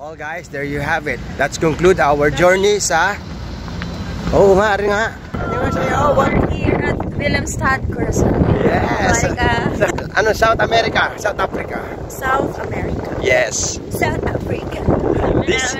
Well guys, there you have it. Let's conclude our journey sa... Oo nga, rin nga. We're here at Willemstad, Curaçao. Yes. Like, South America, South Africa. South America. Yes. South Africa. This...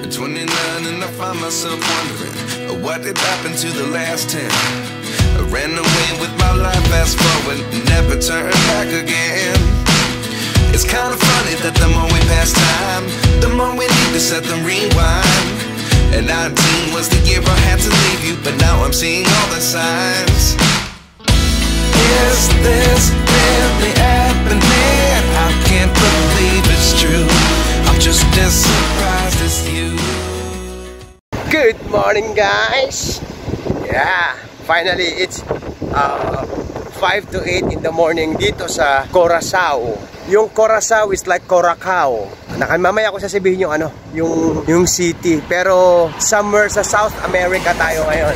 At 29 and I find myself wondering what did happen to the last 10. I ran away with my life, fast forward, never turn back again. It's kind of funny that the more we pass time, the more we need to set them rewind. And 19 was the year I had to leave you, but now I'm seeing all the signs. Is this really happening? I can't believe it's true. I'm just as surprised as you. Good morning guys! Yeah, finally it's 5 to 8 in the morning dito sa Curaçao. Yung Curaçao is like Curacao. Mamaya ko sasabihin yung yung city. Pero somewhere sa South America tayo ngayon.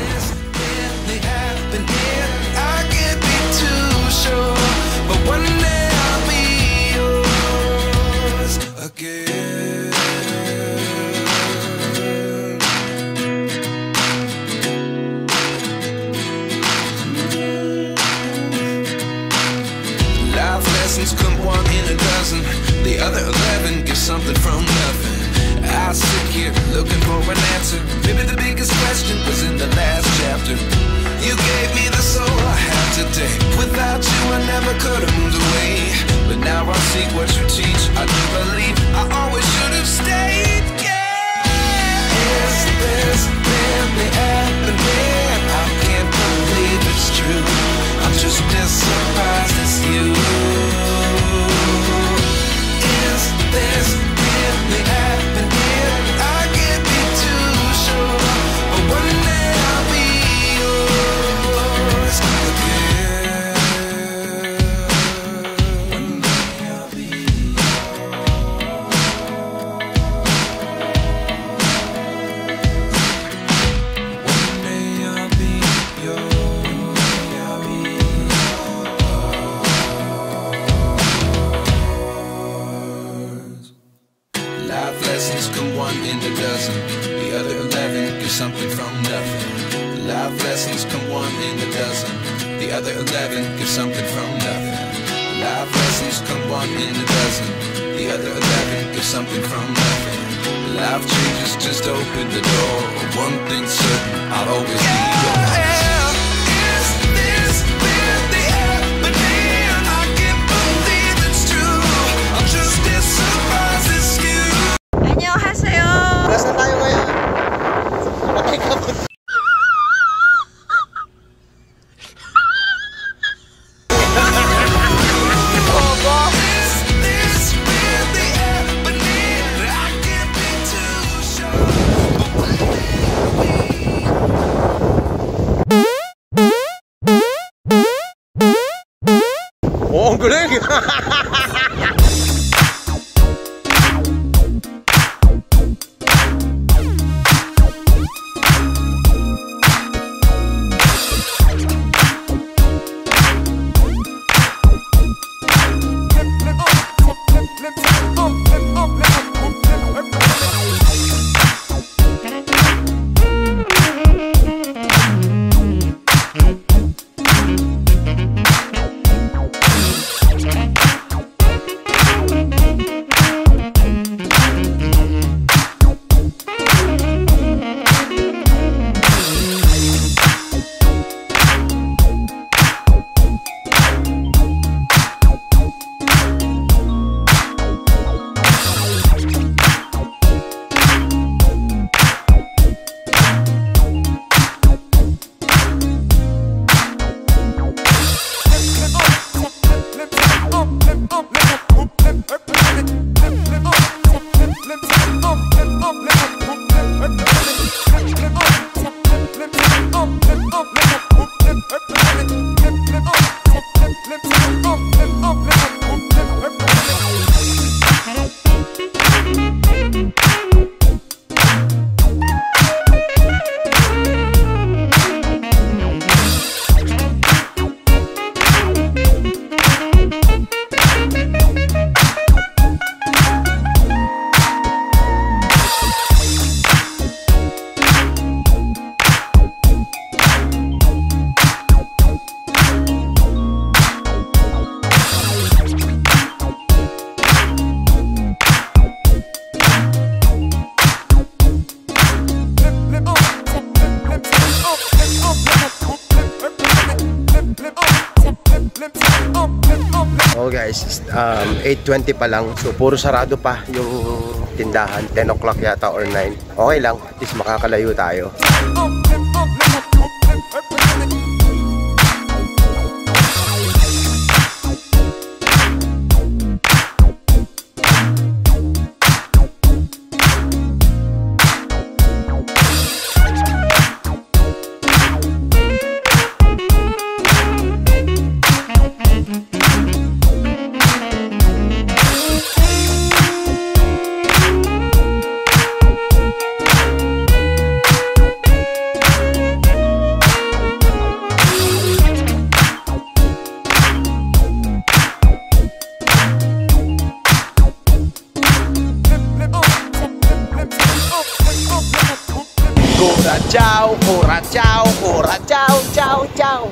Come one in a dozen, the other 11 give something from nothing. I sit here looking for an answer. Maybe the biggest question was in the last chapter. You gave me the soul I have today. Without you I never could have moved away. But now I see what you teach. I do believe I always should have stayed. Yeah. Is this really happening? I can't believe it's true. I'm just as surprised as you. This really happening? I can't be too sure, but one day I'll be yours again. One day I'll be yours. One day I'll be yours. Life lessons come one in a dozen, the other 11 give something from nothing. Life lessons come one in a dozen, the other 11 give something from nothing. Life lessons come one in a dozen, the other 11 give something from nothing. Life changes just open the door. One thing's certain, I'll always be yours. Nasaan tayo ngayon? Patay ka po. guys, 8:20 pa lang. So puro sarado pa yung tindahan. 10 o'clock yata or 9. Okay lang, at least makakalayo tayo. Curacao, Curacao, Curacao, ciao, ciao.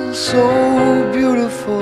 So beautiful.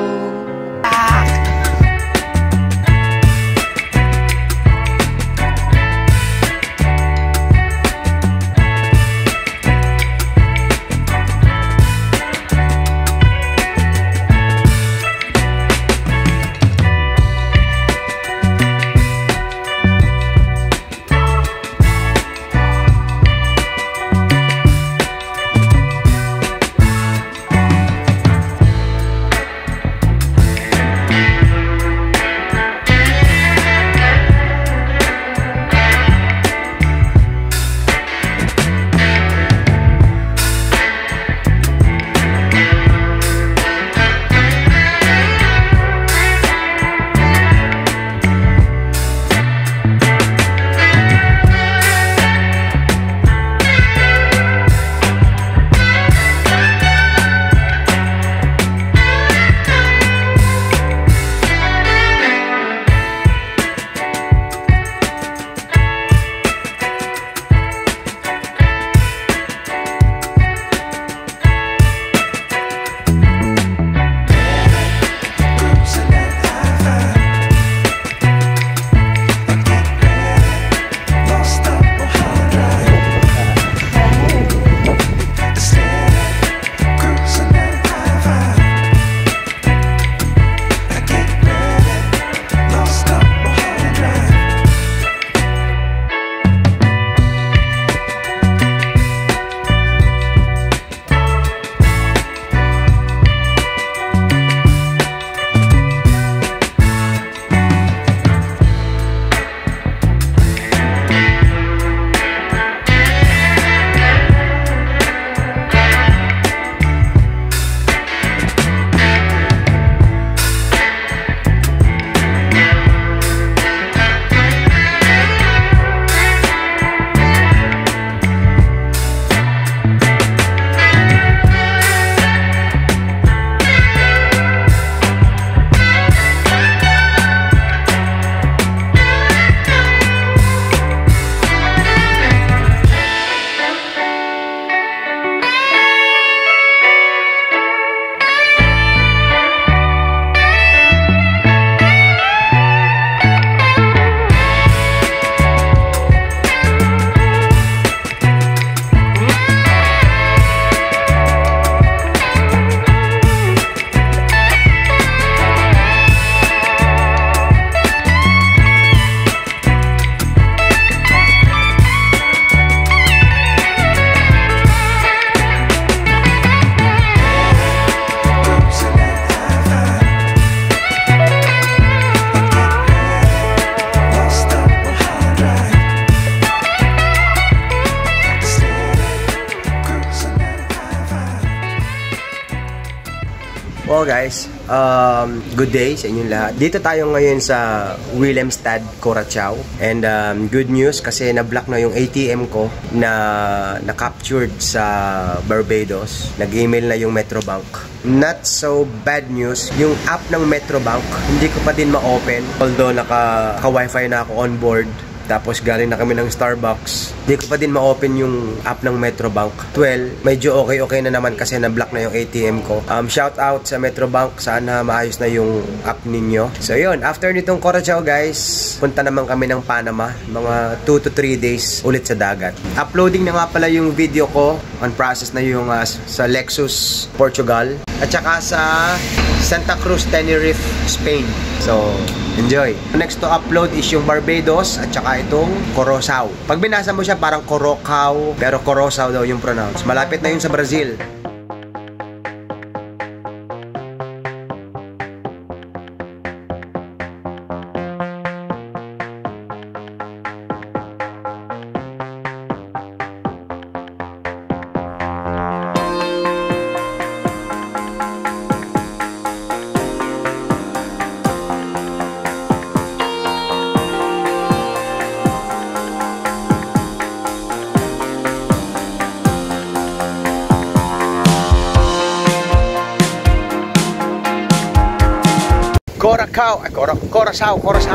Well guys, good day sa inyong lahat. Dito tayo ngayon sa Willemstad, Curaçao. And good news kasi na-block na yung ATM ko na na-captured sa Barbados. Nag-email na yung Metrobank. Not so bad news, yung app ng Metrobank hindi ko pa din ma-open. Although naka-wifi na ako on board. Tapos galing na kami ng Starbucks. Hindi ko pa din ma-open yung app ng Metrobank. Well, medyo okay na naman kasi na-block na yung ATM ko. Shout out sa Metrobank. Sana maayos na yung app ninyo. So yun, after nitong Curaçao guys, punta naman kami ng Panama. Mga 2 to 3 days ulit sa dagat. Uploading na nga pala yung video ko. On process na yung sa Lexus, Portugal. At saka sa Santa Cruz, Tenerife, Spain. So, enjoy. Next to upload is yung Barbados at saka itong Curaçao. Pag binasa mo siya parang Corocao, pero Curaçao daw yung pronounce. Malapit na yun sa Brazil. Curaçao.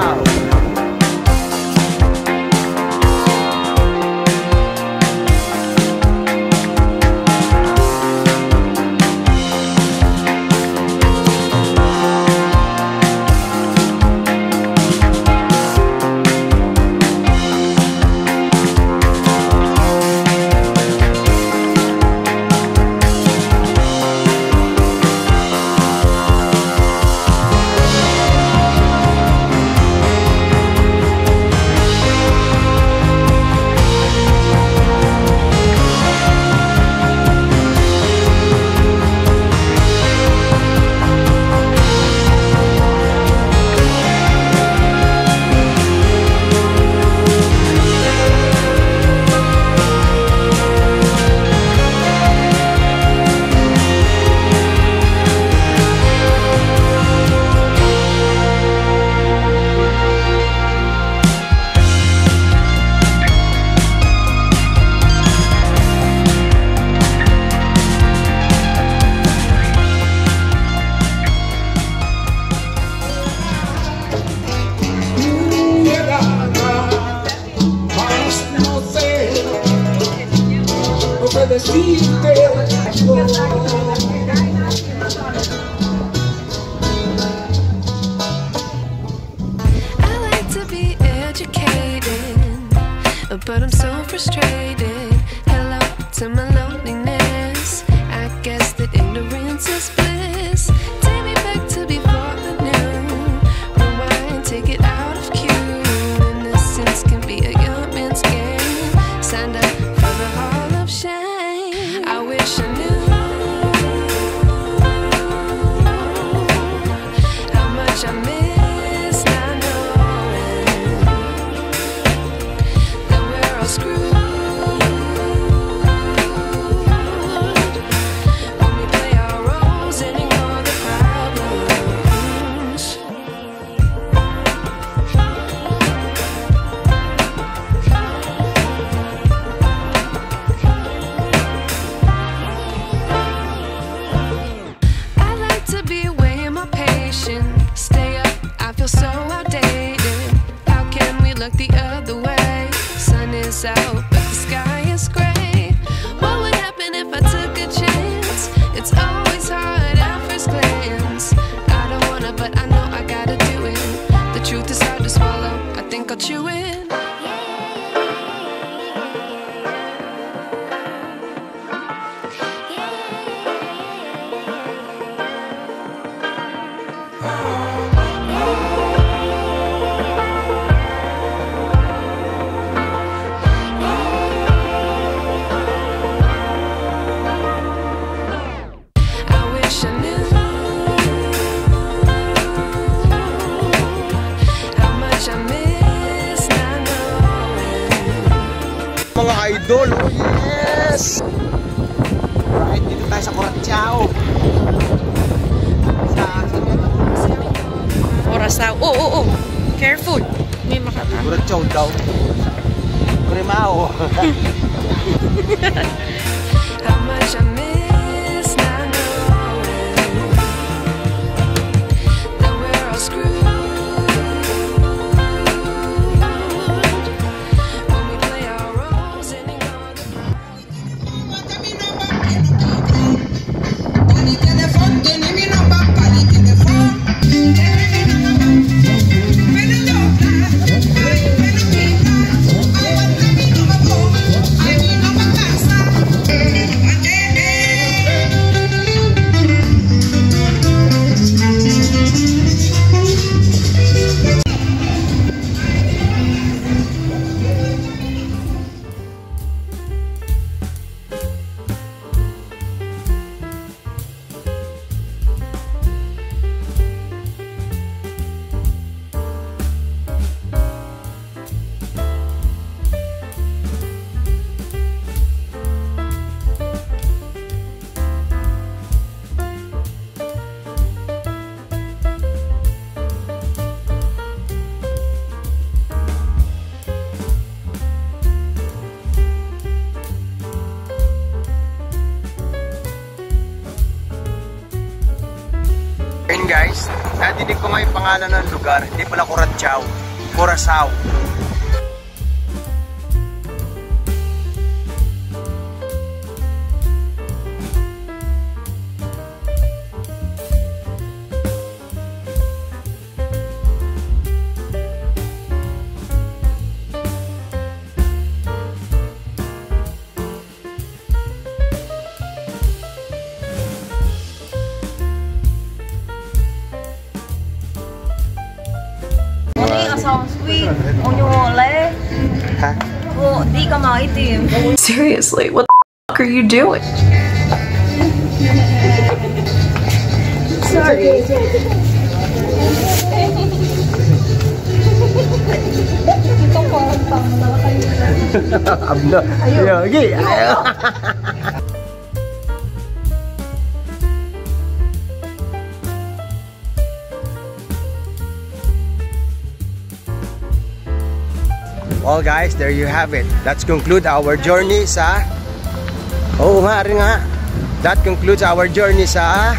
But I'm so frustrated. Hello to my loneliness. I guess that ignorance is bliss. Take me back to before I knew. Rewind, take it out of cue. Innocence can be a young man's game. Signed up for the hall of shame. I wish I knew how much I miss not knowing that we're all screwed. When we play our roles and ignore the problems. I like to be away in my patience. Stay up, I feel so outdated. How can we look the other way? Sun is out, but the sky is gray. What would happen if I took a chance? It's always hard at first glance. I don't wanna, but I know I gotta do it. The truth is hard to swallow, I think I'll chew it. I wish I knew how much I miss not knowing. Mga idol, oh yes! Right, dito tayo sa Curaçao. Sa Curaçao. Oh. Careful. May makata. Curacao daw. Curimao. How much I miss not knowing that we're all screwed when we play our roles and ignore the Ayun guys, nadinig ko nga yung pangalan ng lugar. Hindi pala Curacao. Curaçao. Seriously, what the f are you doing? Sorry. Well guys, there you have it. Let's conclude our journey sa... Oo nga, rin nga. That concludes our journey sa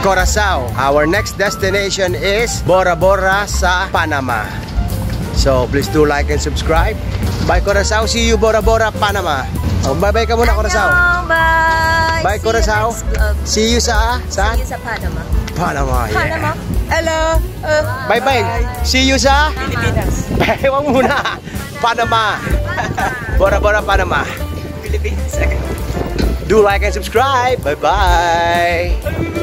Curaçao. Our next destination is Bora Bora sa Panama. So please do like and subscribe. Bye Curaçao. See you Bora Bora, Panama. Oh, bye-bye ka muna Curaçao. Bye. Bye Curaçao. See you sa... See you sa Panama. Panama, yeah. Panama. Hello. Bye-bye. See you sa... Pilipinas. Ewan muna. Panama. Bora Bora, Panama. Philippines. Do like and subscribe. Bye-bye.